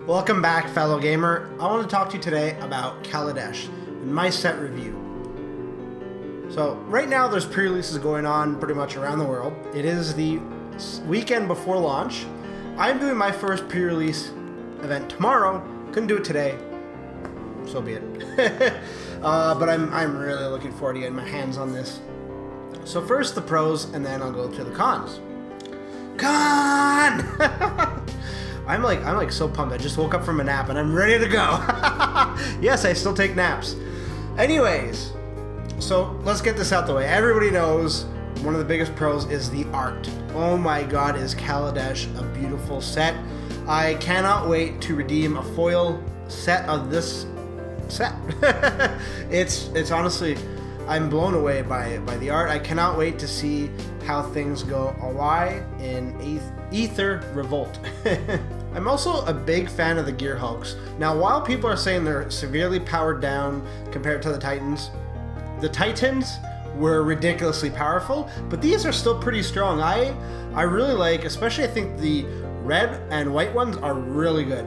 Welcome back, fellow gamer. I want to talk to you today about Kaladesh and my set review. So right now there's pre-releases going on pretty much around the world. It is the weekend before launch. I'm doing my first pre-release event tomorrow. Couldn't do it today. So be it. But I'm really looking forward to getting my hands on this. So first the pros, and then I'll go to the cons. Con! I'm like so pumped. I just woke up from a nap and I'm ready to go. Yes, I still take naps. Anyways, so let's get this out the way. Everybody knows one of the biggest pros is the art. Oh my god, is Kaladesh a beautiful set. I cannot wait to redeem a foil set of this set. It's honestly, I'm blown away by the art. I cannot wait to see how things go awry in Ether Revolt. I'm also a big fan of the Gear Hulks. Now, while people are saying they're severely powered down compared to the Titans were ridiculously powerful, but these are still pretty strong. I really like, especially I think the red and white ones are really good.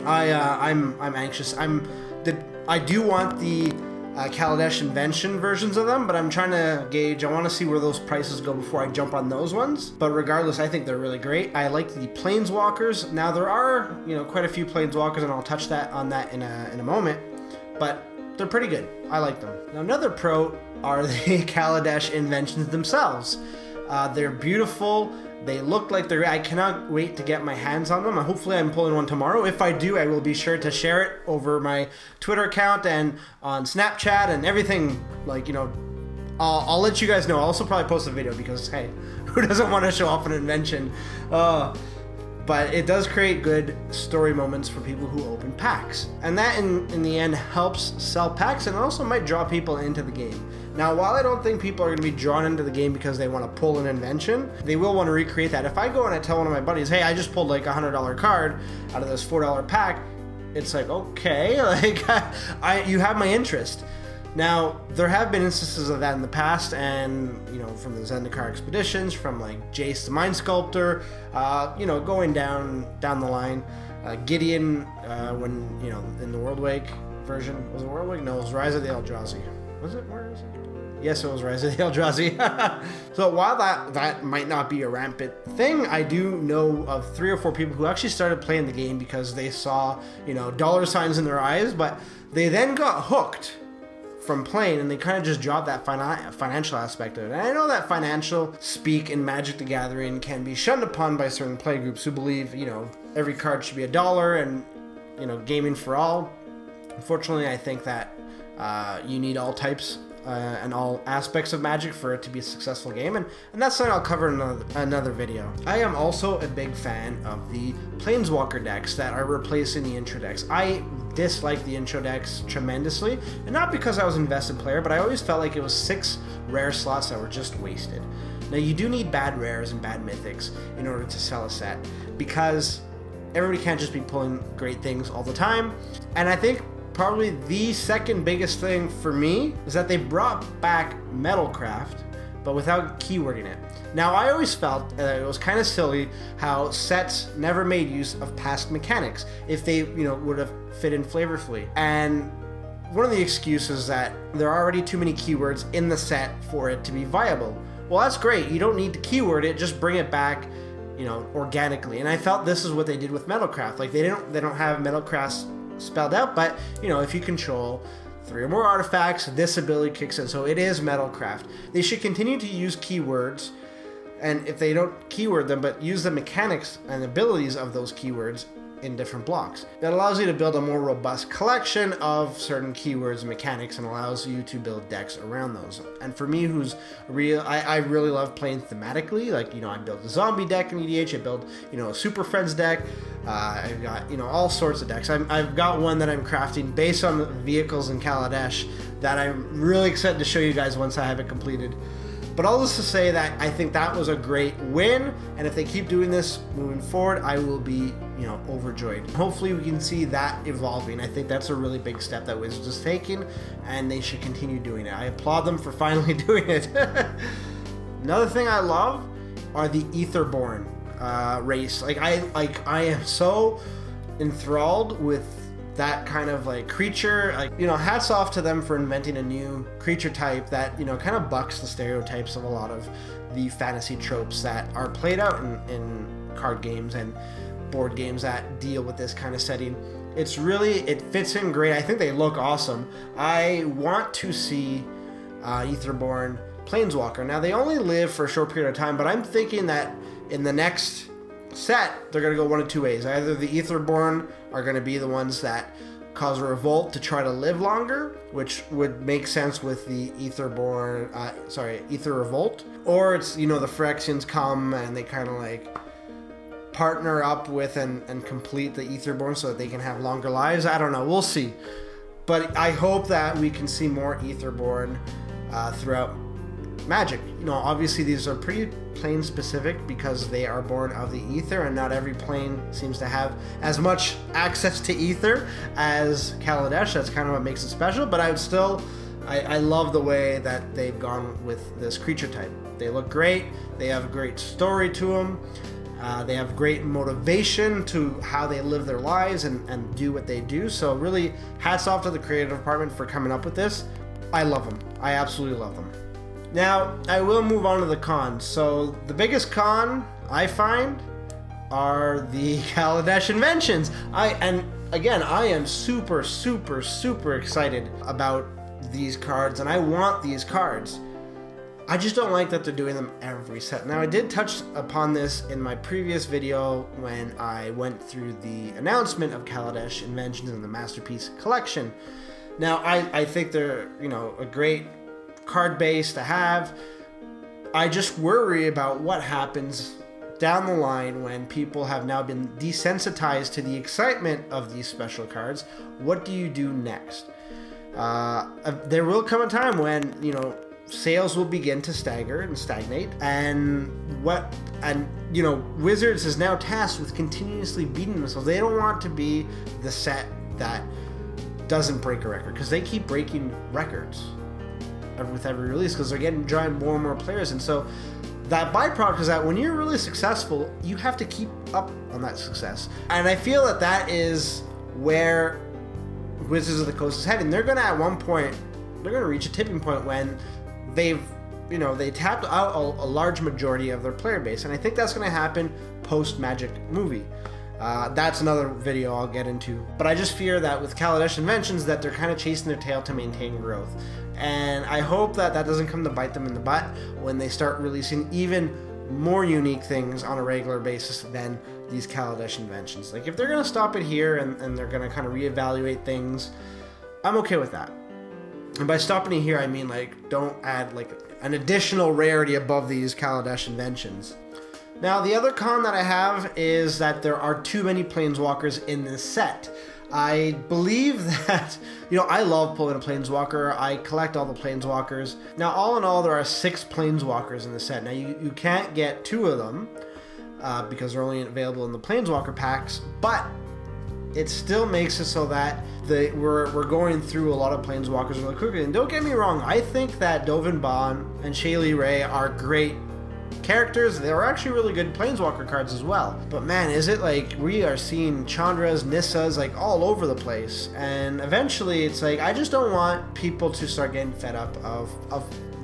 I'm anxious. I do want the Kaladesh Invention versions of them, but I'm trying to gauge. I want to see where those prices go before I jump on those ones. But regardless, I think they're really great. I like the Planeswalkers. Now there are, quite a few Planeswalkers, and I'll touch on that in a moment. But they're pretty good. I like them. Now another pro are the Kaladesh Inventions themselves. They're beautiful. They look like they're... I cannot wait to get my hands on them. Hopefully I'm pulling one tomorrow. If I do, I will be sure to share it over my Twitter account and on Snapchat and everything. I'll let you guys know. I'll also probably post a video because, hey, who doesn't want to show off an invention? But it does create good story moments for people who open packs. And that, in the end, helps sell packs and also might draw people into the game. Now, while I don't think people are going to be drawn into the game because they want to pull an invention, they will want to recreate that. If I go and I tell one of my buddies, hey, I just pulled like a $100 card out of this $4 pack, it's like, okay, you have my interest. Now, there have been instances of that in the past, and, from the Zendikar expeditions, from like Jace the Mind Sculptor, going down the line. Gideon, when, in the Worldwake version, was it Worldwake? No, it was Rise of the Eldrazi. Was it? Where is it? Yes, it was Rise of the Eldrazi. So while that might not be a rampant thing, I do know of 3 or 4 people who actually started playing the game because they saw, dollar signs in their eyes, but they then got hooked from playing, and they kind of just dropped that financial aspect of it. And I know that financial speak in Magic the Gathering can be shunned upon by certain play groups who believe, every card should be $1 and, gaming for all. Unfortunately, I think that you need all types and all aspects of Magic for it to be a successful game, and that's something I'll cover in another video. I am also a big fan of the Planeswalker decks that are replacing the intro decks. I dislike the intro decks tremendously, and not because I was an invested player, but I always felt like it was 6 rare slots that were just wasted. Now, you do need bad rares and bad mythics in order to sell a set, because everybody can't just be pulling great things all the time, and I think probably the second biggest thing for me is that they brought back Metalcraft, but without keywording it. Now, I always felt that it was kind of silly how sets never made use of past mechanics if they, would have fit in flavorfully. And one of the excuses is that there are already too many keywords in the set for it to be viable. Well, that's great. You don't need to keyword it, just bring it back, organically. And I felt this is what they did with Metalcraft. Like, they don't have Metalcraft spelled out, but if you control 3 or more artifacts, this ability kicks in. So it is Metalcraft. They should continue to use keywords, and if they don't keyword them, but use the mechanics and abilities of those keywords in different blocks. That allows you to build a more robust collection of certain keywords and mechanics, and allows you to build decks around those. And for me, I really love playing thematically. I built a zombie deck in EDH. I built, a Super Friends deck. I've got, all sorts of decks. I've got one that I'm crafting based on the vehicles in Kaladesh that I'm really excited to show you guys once I have it completed. But all this to say that I think that was a great win, and if they keep doing this moving forward, I will be, overjoyed. Hopefully we can see that evolving. I think that's a really big step that Wizards is taking, and they should continue doing it. I applaud them for finally doing it. Another thing I love are the Etherborn race. I am so enthralled with that kind of like creature. Like, you know, hats off to them for inventing a new creature type that, you know, kind of bucks the stereotypes of a lot of the fantasy tropes that are played out in card games and board games that deal with this kind of setting. It fits in great. I think they look awesome. I want to see Aetherborn Planeswalker. Now, they only live for a short period of time, but I'm thinking that in the next set, they're going to go one of two ways. Either the Aetherborn are going to be the ones that cause a revolt to try to live longer, which would make sense with the Aether Revolt, or it's, you know, the Phyrexians come and they kind of like partner up with and complete the Aetherborn so that they can have longer lives. I don't know. We'll see. But I hope that we can see more Aetherborn throughout Magic. You know, obviously these are pretty plane specific because they are born of the ether, and not every plane seems to have as much access to ether as Kaladesh. That's kind of what makes it special, but I love the way that they've gone with this creature type. They look great. They have a great story to them. They have great motivation to how they live their lives and do what they do. So really, hats off to the creative department for coming up with this. I love them. I absolutely love them. Now, I will move on to the cons. So the biggest con I find are the Kaladesh Inventions. I am super, super, super excited about these cards, and I want these cards. I just don't like that they're doing them every set. Now, I did touch upon this in my previous video when I went through the announcement of Kaladesh Inventions and the Masterpiece Collection. Now, I think they're, you know, a great card base to have. I just worry about what happens down the line when people have now been desensitized to the excitement of these special cards. What do you do next? There will come a time when, you know, sales will begin to stagger and stagnate, and you know, Wizards is now tasked with continuously beating themselves. They don't want to be the set that doesn't break a record, because they keep breaking records with every release because they're drawing more and more players. And so that byproduct is that when you're really successful, you have to keep up on that success. And I feel that is where Wizards of the Coast is heading. They're going to, at one point, they're going to reach a tipping point when they tapped out a large majority of their player base. And I think that's going to happen post-Magic movie. That's another video I'll get into. But I just fear that with Kaladesh Inventions that they're kind of chasing their tail to maintain growth. And I hope that doesn't come to bite them in the butt when they start releasing even more unique things on a regular basis than these Kaladesh Inventions. Like, if they're going to stop it here and they're going to kind of reevaluate things, I'm okay with that. And by stopping it here, I mean, like, don't add like an additional rarity above these Kaladesh Inventions. Now, the other con that I have is that there are too many Planeswalkers in this set. I believe that, you know, I love pulling a Planeswalker. I collect all the Planeswalkers. Now, all in all, there are 6 Planeswalkers in the set. Now, you can't get 2 of them because they're only available in the Planeswalker packs, but it still makes it so that we're going through a lot of Planeswalkers really quickly. And don't get me wrong, I think that Dovin Bond and Shaylee Ray are great characters. They are actually really good Planeswalker cards as well. But man, is it like we are seeing Chandras, Nissas, like all over the place. And eventually it's like, I just don't want people to start getting fed up of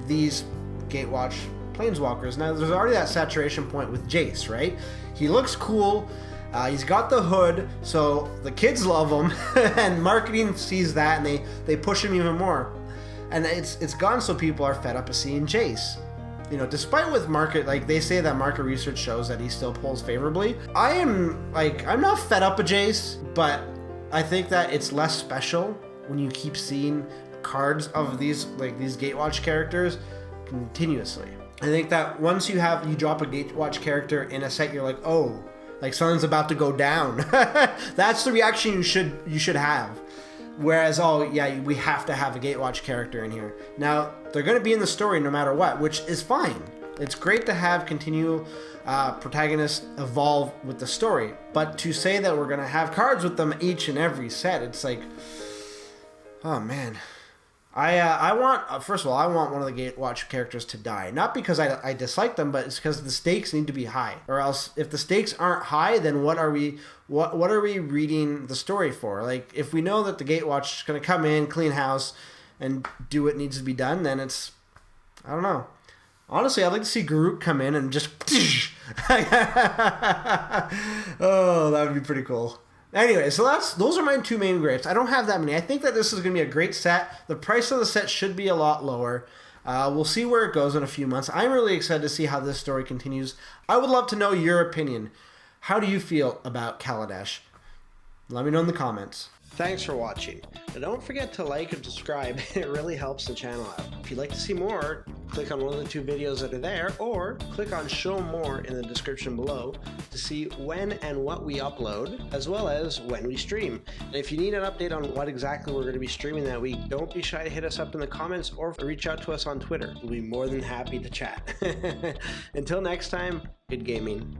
these Gatewatch Planeswalkers. Now, there's already that saturation point with Jace, right? He looks cool. He's got the hood, so the kids love him, and marketing sees that, and they push him even more. And it's gone so people are fed up of seeing Jace. You know, despite with market, like they say that market research shows that he still pulls favorably. I'm not fed up with Jace, but I think that it's less special when you keep seeing cards of these Gatewatch characters continuously. I think that once you drop a Gatewatch character in a set, you're like, oh, like something's about to go down. That's the reaction you should have. Whereas, oh yeah, we have to have a Gatewatch character in here. Now, they're going to be in the story no matter what, which is fine. It's great to have continual protagonists evolve with the story. But to say that we're going to have cards with them each and every set, it's like, oh man. I want, first of all, I want one of the Gatewatch characters to die. Not because I dislike them, but it's because the stakes need to be high. Or else, if the stakes aren't high, then what are we reading the story for? Like, if we know that the Gatewatch is going to come in, clean house, and do what needs to be done, then it's, I don't know. Honestly, I'd like to see Garuk come in and just... Oh, that would be pretty cool. Anyway, so those are my two main gripes. I don't have that many. I think that this is going to be a great set. The price of the set should be a lot lower. We'll see where it goes in a few months. I'm really excited to see how this story continues. I would love to know your opinion. How do you feel about Kaladesh? Let me know in the comments. Thanks for watching. And don't forget to like and subscribe. It really helps the channel out. If you'd like to see more, click on one of the two videos that are there, or click on show more in the description below to see when and what we upload, as well as when we stream. And if you need an update on what exactly we're going to be streaming that week, don't be shy to hit us up in the comments or reach out to us on Twitter. We'll be more than happy to chat. Until next time, good gaming.